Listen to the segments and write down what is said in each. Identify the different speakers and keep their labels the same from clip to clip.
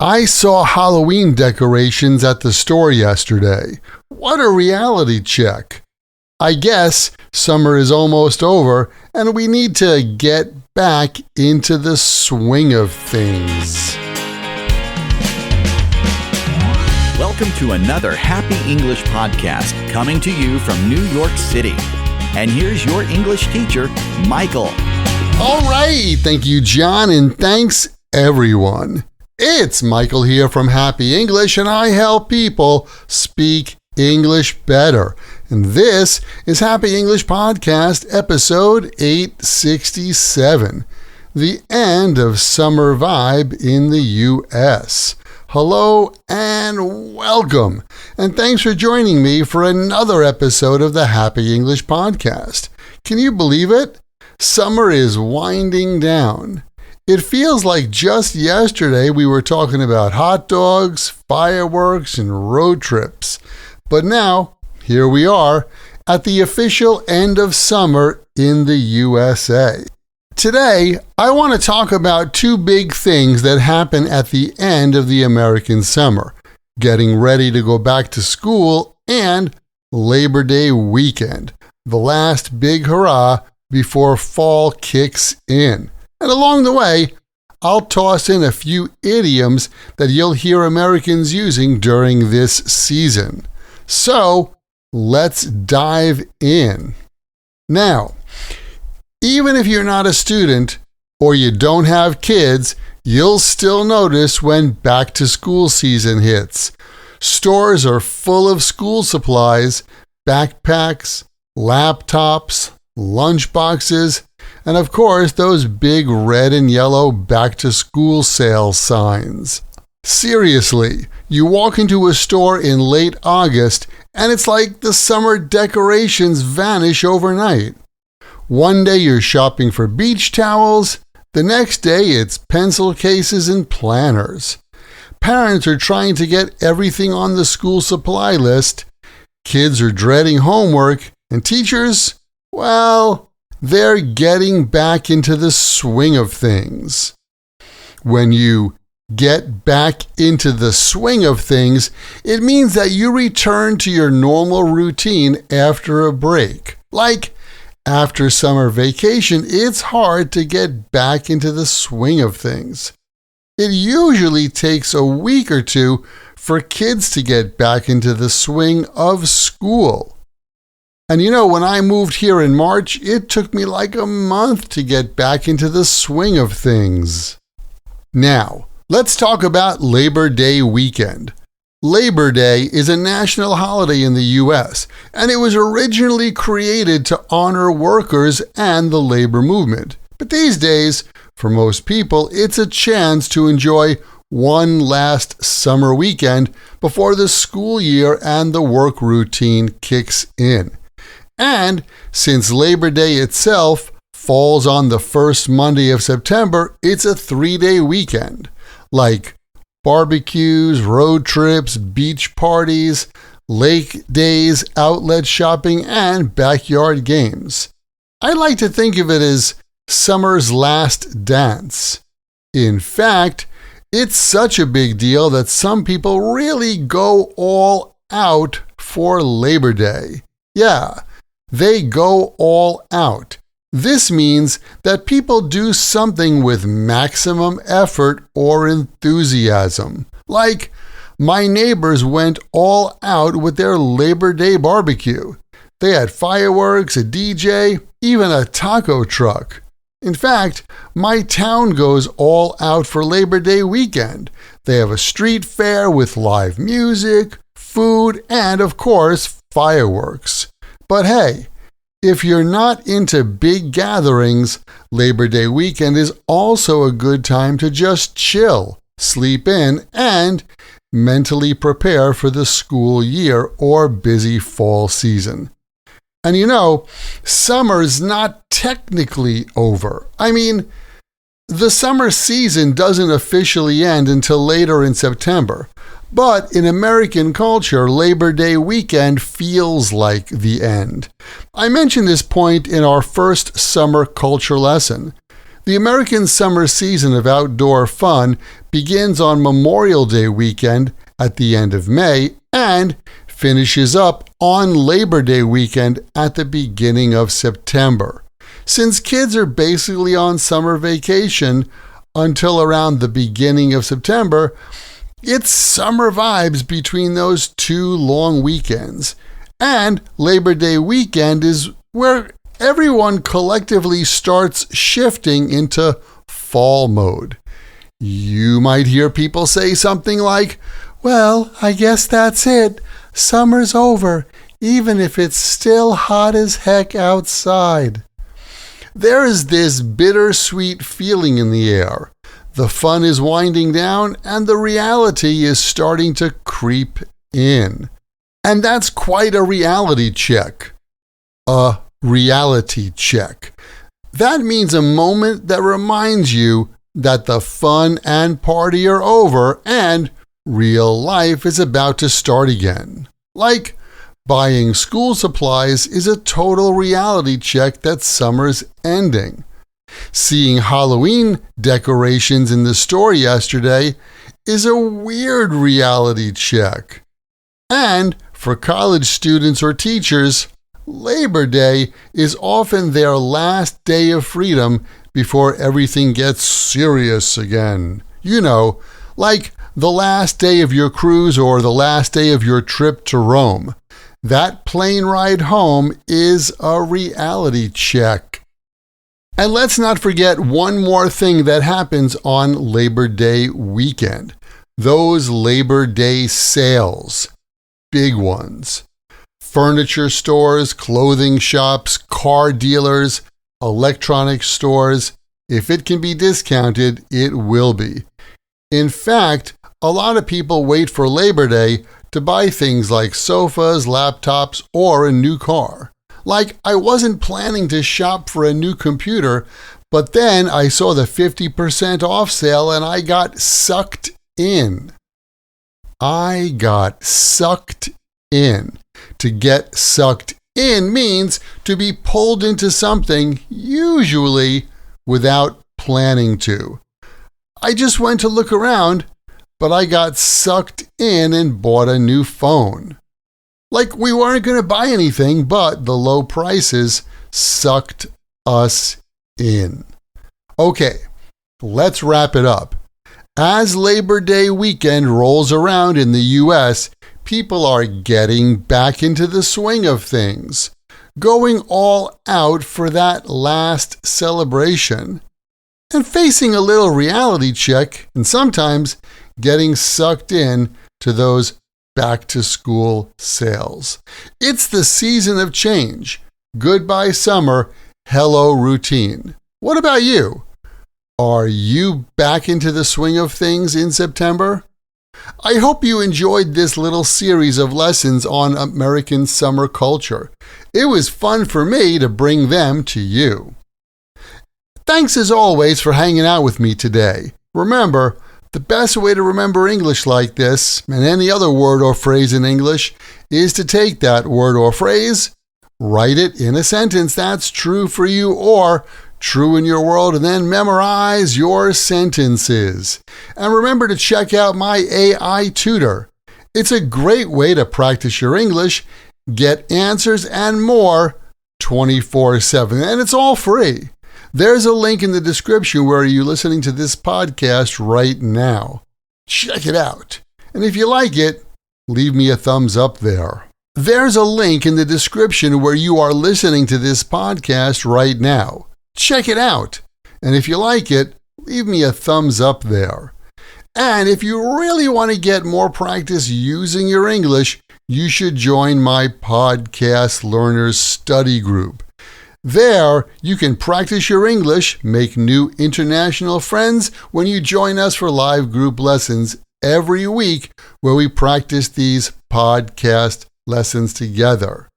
Speaker 1: I saw Halloween decorations at the store yesterday. What a reality check. I guess summer is almost over and we need to get back into the swing of things.
Speaker 2: Welcome to another Happy English podcast coming to you from New York City. And here's your English teacher, Michael.
Speaker 1: All right, thank you, John, and thanks, everyone. It's Michael here from Happy English, and I help people speak English better. And this is Happy English Podcast, episode 867, the end of summer vibe in the U.S. Hello and welcome, and thanks for joining me for another episode of the Happy English Podcast. Can you believe it? Summer is winding down. It feels like just yesterday we were talking about hot dogs, fireworks, and road trips. But now, here we are at the official end of summer in the USA. Today, I want to talk about two big things that happen at the end of the American summer: getting ready to go back to school and Labor Day weekend, the last big hurrah before fall kicks in. And along the way, I'll toss in a few idioms that you'll hear Americans using during this season. So, let's dive in. Now, even if you're not a student or you don't have kids, you'll still notice when back-to-school season hits. Stores are full of school supplies, backpacks, laptops, lunchboxes, and of course, those big red and yellow back-to-school sale signs. Seriously, you walk into a store in late August, and it's like the summer decorations vanish overnight. One day you're shopping for beach towels, the next day it's pencil cases and planners. Parents are trying to get everything on the school supply list. Kids are dreading homework, and teachers, well, they're getting back into the swing of things. When you get back into the swing of things, it means that you return to your normal routine after a break. Like after summer vacation, it's hard to get back into the swing of things. It usually takes a week or two for kids to get back into the swing of school. And you know, when I moved here in March, it took me like a month to get back into the swing of things. Now, let's talk about Labor Day weekend. Labor Day is a national holiday in the U.S., and it was originally created to honor workers and the labor movement. But these days, for most people, it's a chance to enjoy one last summer weekend before the school year and the work routine kicks in. And since Labor Day itself falls on the first Monday of September, it's a 3-day weekend, like barbecues, road trips, beach parties, lake days, outlet shopping, and backyard games. I like to think of it as summer's last dance. In fact, it's such a big deal that some people really go all out for Labor Day. Yeah, they go all out. This means that people do something with maximum effort or enthusiasm. Like, my neighbors went all out with their Labor Day barbecue. They had fireworks, a DJ, even a taco truck. In fact, my town goes all out for Labor Day weekend. They have a street fair with live music, food, and of course, fireworks. But hey, if you're not into big gatherings, Labor Day weekend is also a good time to just chill, sleep in, and mentally prepare for the school year or busy fall season. And you know, summer's not technically over. I mean, the summer season doesn't officially end until later in September. But in American culture, Labor Day weekend feels like the end. I mentioned this point in our first summer culture lesson. The American summer season of outdoor fun begins on Memorial Day weekend at the end of May and finishes up on Labor Day weekend at the beginning of September. Since kids are basically on summer vacation until around the beginning of September, it's summer vibes between those two long weekends. And Labor Day weekend is where everyone collectively starts shifting into fall mode. You might hear people say something like, "Well, I guess that's it. Summer's over, even if it's still hot as heck outside." There is this bittersweet feeling in the air. The fun is winding down and the reality is starting to creep in. And that's quite a reality check. A reality check. That means a moment that reminds you that the fun and party are over and real life is about to start again. Like buying school supplies is a total reality check that summer's ending. Seeing Halloween decorations in the store yesterday is a weird reality check. And for college students or teachers, Labor Day is often their last day of freedom before everything gets serious again. You know, like the last day of your cruise or the last day of your trip to Rome. That plane ride home is a reality check. And let's not forget one more thing that happens on Labor Day weekend. Those Labor Day sales. Big ones. Furniture stores, clothing shops, car dealers, electronic stores. If it can be discounted, it will be. In fact, a lot of people wait for Labor Day to buy things like sofas, laptops, or a new car. Like, I wasn't planning to shop for a new computer, but then I saw the 50% off sale and I got sucked in. I got sucked in. To get sucked in means to be pulled into something, usually without planning to. I just went to look around, but I got sucked in and bought a new phone. Like we weren't going to buy anything, but the low prices sucked us in. Okay, let's wrap it up. As Labor Day weekend rolls around in the U.S., people are getting back into the swing of things, going all out for that last celebration, and facing a little reality check, and sometimes getting sucked in to those back-to-school sales. It's the season of change. Goodbye summer, hello routine. What about you? Are you back into the swing of things in September? I hope you enjoyed this little series of lessons on American summer culture. It was fun for me to bring them to you. Thanks as always for hanging out with me today. Remember, the best way to remember English like this, and any other word or phrase in English, is to take that word or phrase, write it in a sentence that's true for you or true in your world, and then memorize your sentences. And remember to check out my AI tutor. It's a great way to practice your English, get answers and more 24/7, and it's all free. There's a link in the description where you're listening to this podcast right now. Check it out. And if you like it, leave me a thumbs up there. There's a link in the description where you are listening to this podcast right now. Check it out. And if you like it, leave me a thumbs up there. And if you really want to get more practice using your English, you should join my Podcast Learners Study Group. There, you can practice your English, make new international friends when you join us for live group lessons every week where we practice these podcast lessons together.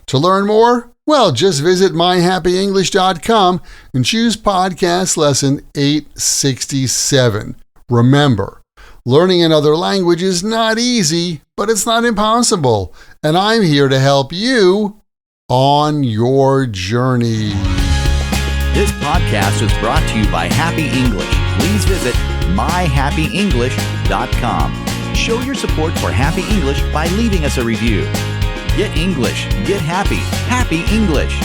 Speaker 1: To learn more, well, just visit myhappyenglish.com and choose podcast lesson 867. Remember, learning another language is not easy, but it's not impossible. And I'm here to help you on your journey.
Speaker 2: This podcast was brought to you by Happy English. Please visit myhappyenglish.com. Show your support for Happy English by leaving us a review. Get English, get happy, Happy English.